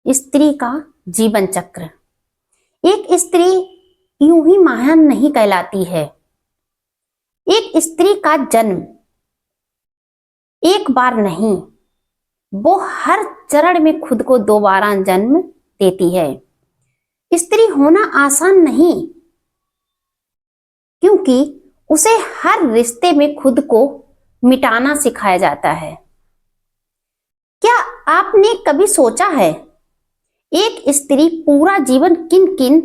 स्त्री का जीवन चक्र। एक स्त्री यूं ही महान नहीं कहलाती है। एक स्त्री का जन्म एक बार नहीं, वो हर चरण में खुद को दोबारा जन्म देती है। स्त्री होना आसान नहीं, क्योंकि उसे हर रिश्ते में खुद को मिटाना सिखाया जाता है। क्या आपने कभी सोचा है एक स्त्री पूरा जीवन किन किन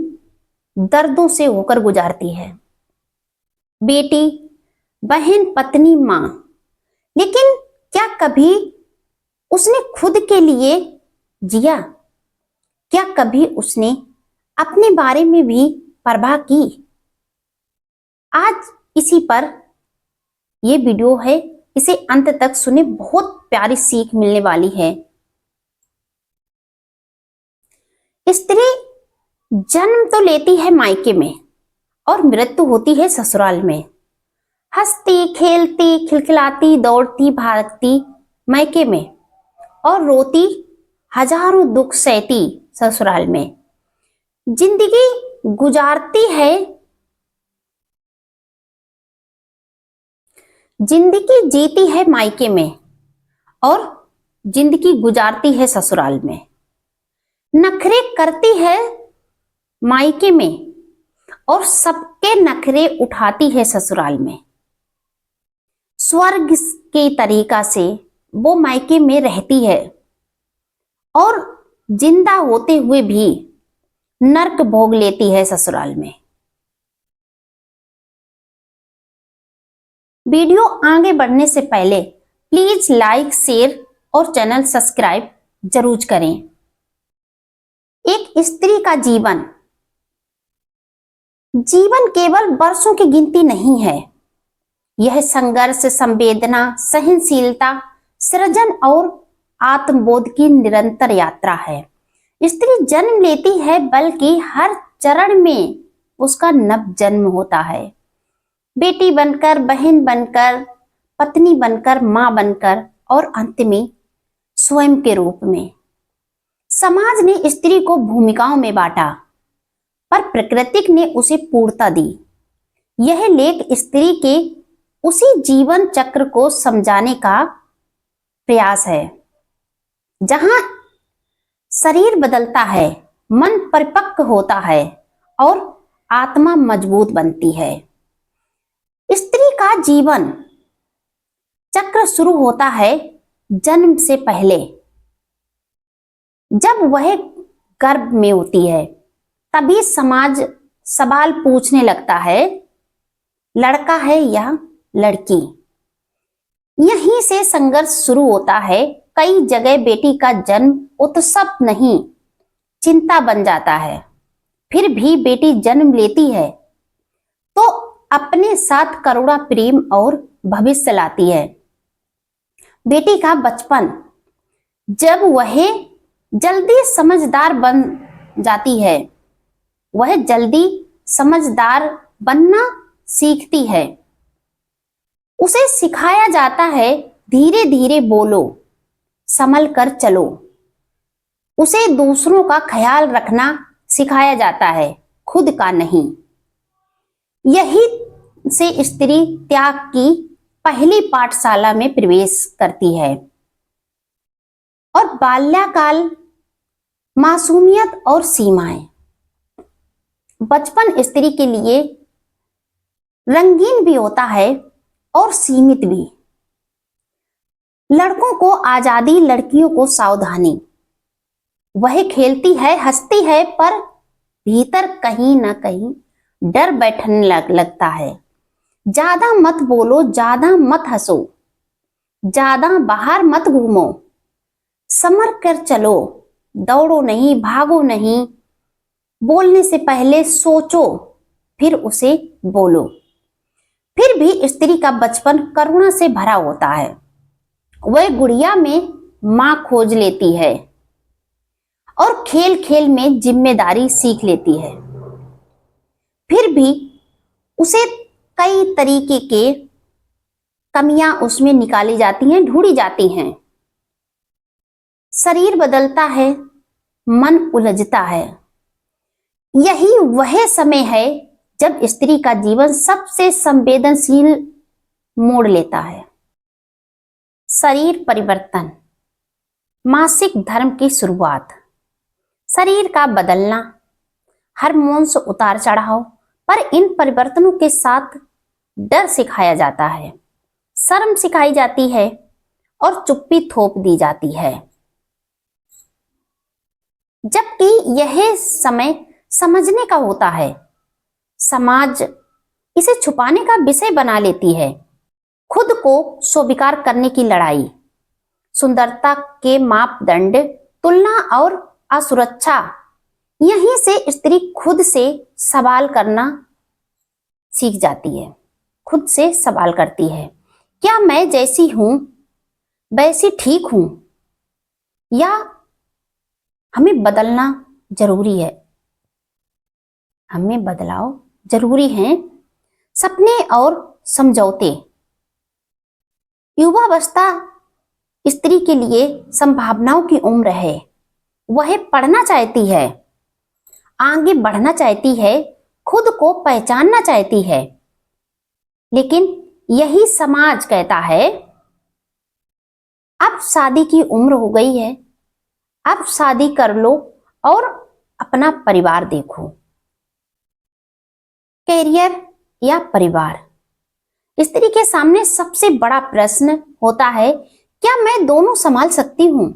दर्दों से होकर गुजारती है? बेटी, बहन, पत्नी, मां। लेकिन क्या कभी उसने खुद के लिए जिया? क्या कभी उसने अपने बारे में भी परवाह की? आज इसी पर यह वीडियो है, इसे अंत तक सुने, बहुत प्यारी सीख मिलने वाली है। स्त्री जन्म तो लेती है मायके में और मृत्यु होती है ससुराल में। हंसती, खेलती, खिलखिलाती, दौड़ती, भागती मायके में और रोती, हजारों दुख सहती ससुराल में। जिंदगी गुजारती है, जिंदगी जीती है मायके में और जिंदगी गुजारती है ससुराल में। नखरे करती है मायके में और सबके नखरे उठाती है ससुराल में। स्वर्ग के तरीका से वो मायके में रहती है और जिंदा होते हुए भी नर्क भोग लेती है ससुराल में। वीडियो आगे बढ़ने से पहले प्लीज लाइक, शेयर और चैनल सब्सक्राइब जरूर करें। एक स्त्री का जीवन केवल वर्षों की गिनती नहीं है। यह संघर्ष, संवेदना, सहनशीलता, सृजन और आत्मबोध की निरंतर यात्रा है। स्त्री जन्म लेती है, बल्कि हर चरण में उसका नव जन्म होता है। बेटी बनकर, बहन बनकर, पत्नी बनकर, मां बनकर और अंत में स्वयं के रूप में। समाज ने स्त्री को भूमिकाओं में बांटा, पर प्रकृति ने उसे पूर्णता दी। यह लेख स्त्री के उसी जीवन चक्र को समझाने का प्रयास है, जहां शरीर बदलता है, मन परिपक्व होता है और आत्मा मजबूत बनती है। स्त्री का जीवन चक्र शुरू होता है जन्म से पहले। जब वह गर्भ में होती है, तभी समाज सवाल पूछने लगता है, लड़का है या लड़की। यहीं से संघर्ष शुरू होता है। कई जगह बेटी का जन्म उत्सव नहीं, चिंता बन जाता है। फिर भी बेटी जन्म लेती है तो अपने साथ करुणा, प्रेम और भविष्य लाती है। बेटी का बचपन, जब वह जल्दी समझदार बन जाती है, वह जल्दी समझदार बनना सीखती है। उसे सिखाया जाता है, धीरे धीरे बोलो, संभल कर चलो। उसे दूसरों का ख्याल रखना सिखाया जाता है, खुद का नहीं। यही से स्त्री त्याग की पहली पाठशाला में प्रवेश करती है और बाल्यकाल, मासूमियत और सीमाएं। बचपन स्त्री के लिए रंगीन भी होता है और सीमित भी। लड़कों को आजादी, लड़कियों को सावधानी। वह खेलती है, हंसती है, पर भीतर कहीं ना कहीं डर बैठने लगता है। ज्यादा मत बोलो, ज्यादा मत हंसो, ज्यादा बाहर मत घूमो, संभल कर चलो, दौड़ो नहीं, भागो नहीं, बोलने से पहले सोचो, फिर उसे बोलो। फिर भी स्त्री का बचपन करुणा से भरा होता है। वह गुड़िया में मां खोज लेती है और खेल खेल में जिम्मेदारी सीख लेती है। फिर भी उसे कई तरीके के कमियां उसमें निकाली जाती हैं, ढूंढी जाती हैं। शरीर बदलता है, मन उलझता है। यही वह समय है जब स्त्री का जीवन सबसे संवेदनशील मोड़ लेता है। शरीर परिवर्तन, मासिक धर्म की शुरुआत, शरीर का बदलना, हार्मोन्स उतार चढ़ाव, पर इन परिवर्तनों के साथ डर सिखाया जाता है, शर्म सिखाई जाती है और चुप्पी थोप दी जाती है। जबकि यह समय समझने का होता है, समाज इसे छुपाने का विषय बना लेती है। खुद को स्वीकार करने की लड़ाई, सुंदरता के मापदंड, तुलना और असुरक्षा, यहीं से स्त्री खुद से सवाल करना सीख जाती है, खुद से सवाल करती है, क्या मैं जैसी हूं वैसी ठीक हूं, या हमें बदलना जरूरी है, हमें बदलाव जरूरी है। सपने और समझौते, युवावस्था स्त्री के लिए संभावनाओं की उम्र है। वह पढ़ना चाहती है, आगे बढ़ना चाहती है, खुद को पहचानना चाहती है, लेकिन यही समाज कहता है अब शादी की उम्र हो गई है, अब शादी कर लो और अपना परिवार देखो। कैरियर या परिवार, स्त्री के सामने सबसे बड़ा प्रश्न होता है, क्या मैं दोनों संभाल सकती हूं?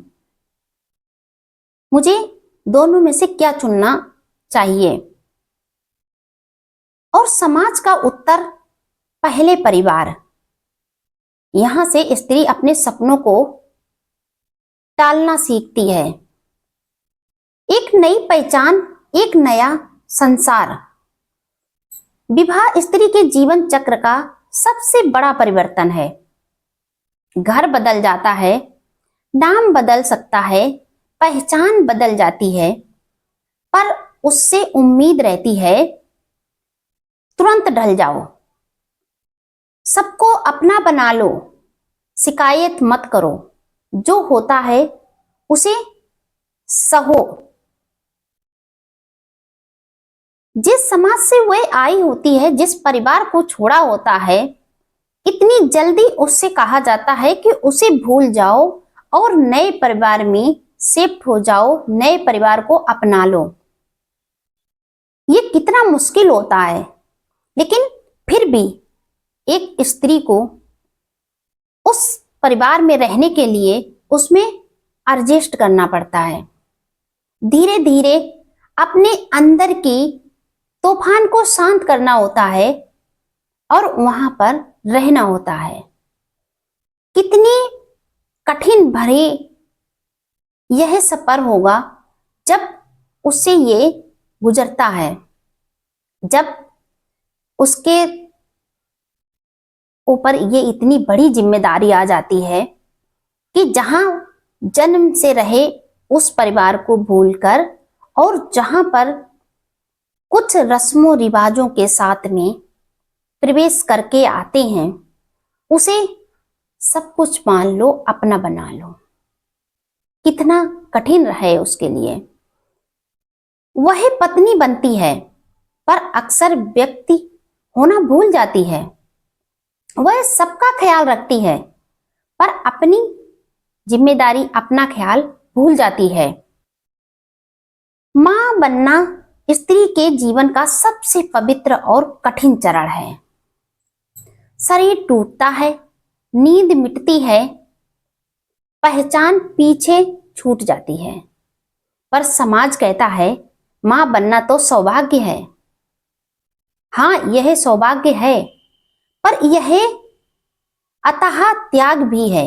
मुझे दोनों में से क्या चुनना चाहिए? और समाज का उत्तर, पहले परिवार। यहां से स्त्री अपने सपनों को टालना सीखती है। एक नई पहचान, एक नया संसार। विवाह स्त्री के जीवन चक्र का सबसे बड़ा परिवर्तन है। घर बदल जाता है, नाम बदल सकता है, पहचान बदल जाती है, पर उससे उम्मीद रहती है तुरंत ढल जाओ, सबको अपना बना लो, शिकायत मत करो, जो होता है उसे सहो। जिस समाज से वह आई होती है, जिस परिवार को छोड़ा होता है, इतनी जल्दी उससे कहा जाता है कि उसे भूल जाओ और नए परिवार में शिफ्ट हो जाओ, नए परिवार को अपना लो। ये कितना मुश्किल होता है, लेकिन फिर भी एक स्त्री को उस परिवार में रहने के लिए उसमें एडजस्ट करना पड़ता है। धीरे धीरे अपने अंदर की तूफान को शांत करना होता है और वहां पर रहना होता है। कितनी कठिन भरे यह सफर होगा जब उससे ये गुजरता है, जब उसके ऊपर ये इतनी बड़ी जिम्मेदारी आ जाती है कि जहां जन्म से रहे उस परिवार को भूलकर और जहां पर कुछ रस्मों रिवाजों के साथ में प्रवेश करके आते हैं, उसे सब कुछ मान लो, अपना बना लो। कितना कठिन रहे उसके लिए। वह पत्नी बनती है, पर अक्सर व्यक्ति होना भूल जाती है। वह सबका ख्याल रखती है, पर अपनी जिम्मेदारी, अपना ख्याल भूल जाती है। मां बनना स्त्री के जीवन का सबसे पवित्र और कठिन चरण है। शरीर टूटता है, नींद मिटती है, पहचान पीछे छूट जाती है, पर समाज कहता है मां बनना तो सौभाग्य है। हाँ, यह सौभाग्य है, पर यह अथाह त्याग भी है।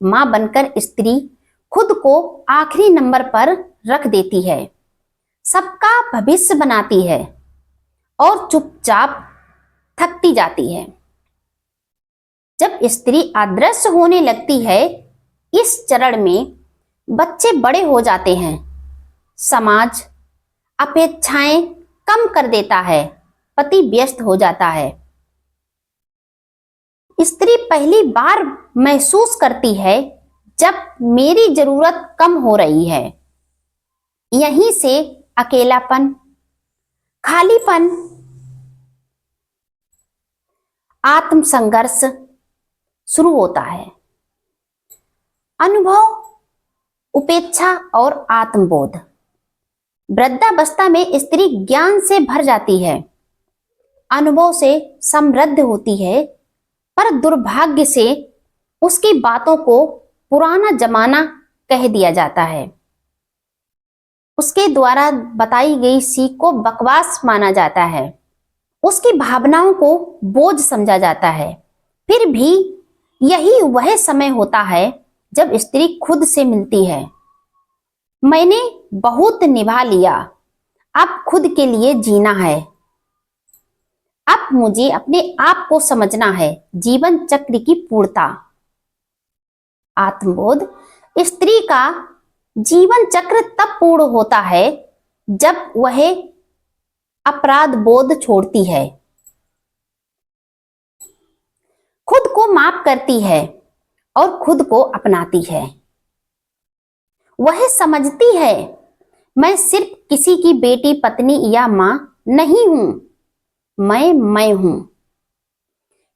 मां बनकर स्त्री खुद को आखिरी नंबर पर रख देती है, सबका भविष्य बनाती है और चुपचाप थकती जाती है। जब स्त्री अदृश्य होने लगती है, इस चरण में बच्चे बड़े हो जाते हैं, समाज अपेक्षाएं कम कर देता है, पति व्यस्त हो जाता है। स्त्री पहली बार महसूस करती है जब मेरी जरूरत कम हो रही है। यहीं से अकेलापन, खालीपन, आत्म संघर्ष शुरू होता है। अनुभव, उपेक्षा और आत्मबोध। वृद्धावस्था में स्त्री ज्ञान से भर जाती है, अनुभव से समृद्ध होती है, पर दुर्भाग्य से उसकी बातों को पुराना जमाना कह दिया जाता है। उसके द्वारा बताई गई सीख को बकवास माना जाता है, उसकी भावनाओं को बोझ समझा जाता है। फिर भी यही वह समय होता है जब स्त्री खुद से मिलती है। मैंने बहुत निभा लिया, अब खुद के लिए जीना है, अब मुझे अपने आप को समझना है। जीवन चक्र की पूर्णता। आत्मबोध। स्त्री का जीवन चक्र तब पूर्ण होता है जब वह अपराध बोध छोड़ती है, खुद को माफ करती है और खुद को अपनाती है। वह समझती है, मैं सिर्फ किसी की बेटी, पत्नी या मां नहीं हूं, मैं हूं।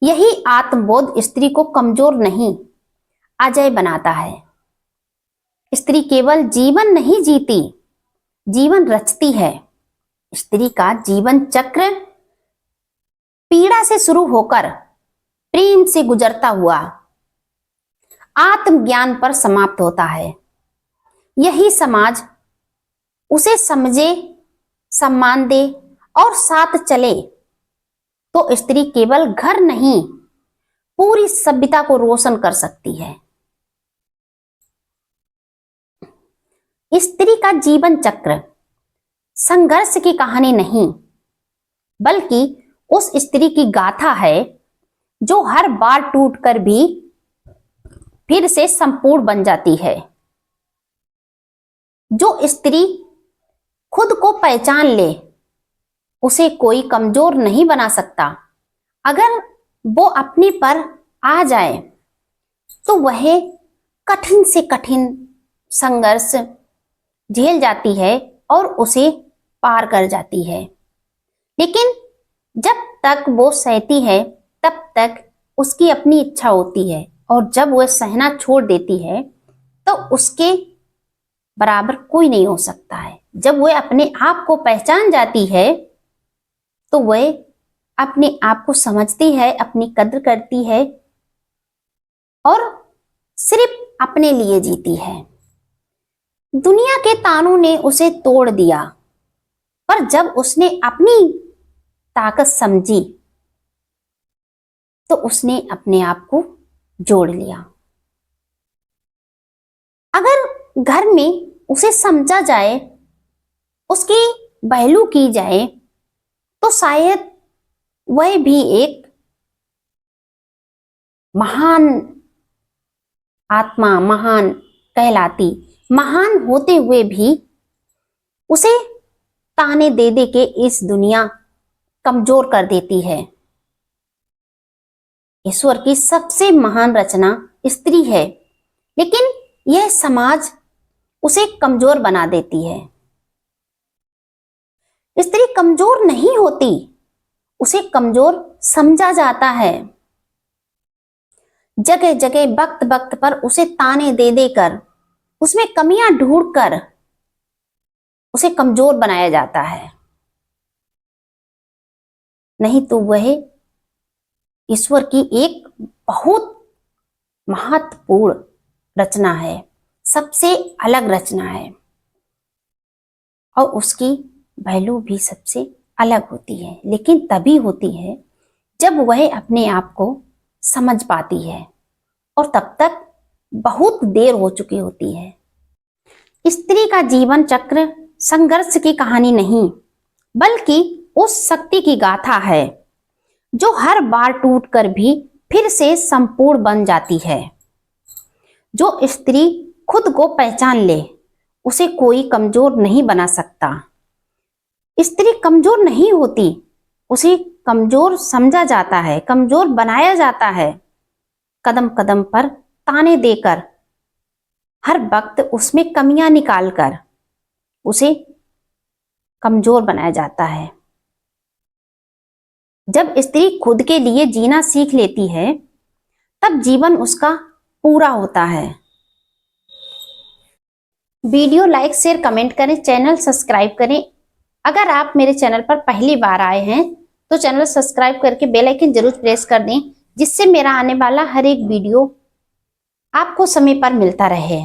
यही आत्मबोध स्त्री को कमजोर नहीं, अजय बनाता है। स्त्री केवल जीवन नहीं जीती, जीवन रचती है। स्त्री का जीवन चक्र पीड़ा से शुरू होकर प्रेम से गुजरता हुआ आत्मज्ञान पर समाप्त होता है। यही समाज उसे समझे, सम्मान दे और साथ चले तो स्त्री केवल घर नहीं, पूरी सभ्यता को रोशन कर सकती है। स्त्री का जीवन चक्र संघर्ष की कहानी नहीं, बल्कि उस स्त्री की गाथा है जो हर बार टूटकर भी फिर से संपूर्ण बन जाती है। जो स्त्री खुद को पहचान ले, उसे कोई कमजोर नहीं बना सकता। अगर वो अपने पर आ जाए तो वह कठिन से कठिन संघर्ष झेल जाती है और उसे पार कर जाती है। लेकिन जब तक वो सहती है तब तक उसकी अपनी इच्छा होती है, और जब वह सहना छोड़ देती है तो उसके बराबर कोई नहीं हो सकता है। जब वह अपने आप को पहचान जाती है तो वह अपने आप को समझती है, अपनी कद्र करती है और सिर्फ अपने लिए जीती है। दुनिया के तानों ने उसे तोड़ दिया, पर जब उसने अपनी ताकत समझी तो उसने अपने आप को जोड़ लिया। अगर घर में उसे समझा जाए, उसकी पहलू की जाए, तो शायद वह भी एक महान आत्मा, महान कहलाती। महान होते हुए भी उसे ताने दे दे के इस दुनिया कमजोर कर देती है। ईश्वर की सबसे महान रचना स्त्री है, लेकिन यह समाज उसे कमजोर बना देती है। स्त्री कमजोर नहीं होती, उसे कमजोर समझा जाता है। जगह जगह वक्त वक्त पर उसे ताने दे देकर, उसमें कमियां ढूंढकर उसे कमजोर बनाया जाता है। नहीं तो वह ईश्वर की एक बहुत महत्वपूर्ण रचना है, सबसे अलग रचना है, और उसकी वैल्यू भी सबसे अलग होती है। लेकिन तभी होती है जब वह अपने आप को समझ पाती है, और तब तक बहुत देर हो चुकी होती है। स्त्री का जीवन चक्र संघर्ष की कहानी नहीं, बल्कि उस शक्ति की गाथा है जो हर बार टूटकर भी फिर से संपूर्ण बन जाती है। जो स्त्री खुद को पहचान ले, उसे कोई कमजोर नहीं बना सकता। स्त्री कमजोर नहीं होती, उसे कमजोर समझा जाता है, कमजोर बनाया जाता है। कदम कदम पर ताने देकर, हर वक्त उसमें कमियां निकालकर, उसे कमजोर बनाया जाता है। जब स्त्री खुद के लिए जीना सीख लेती है तब जीवन उसका पूरा होता है। वीडियो लाइक शेयर कमेंट करें, चैनल सब्सक्राइब करें। अगर आप मेरे चैनल पर पहली बार आए हैं तो चैनल सब्सक्राइब करके बेल आइकन जरूर प्रेस कर दें, जिससे मेरा आने वाला हर एक वीडियो आपको समय पर मिलता रहे।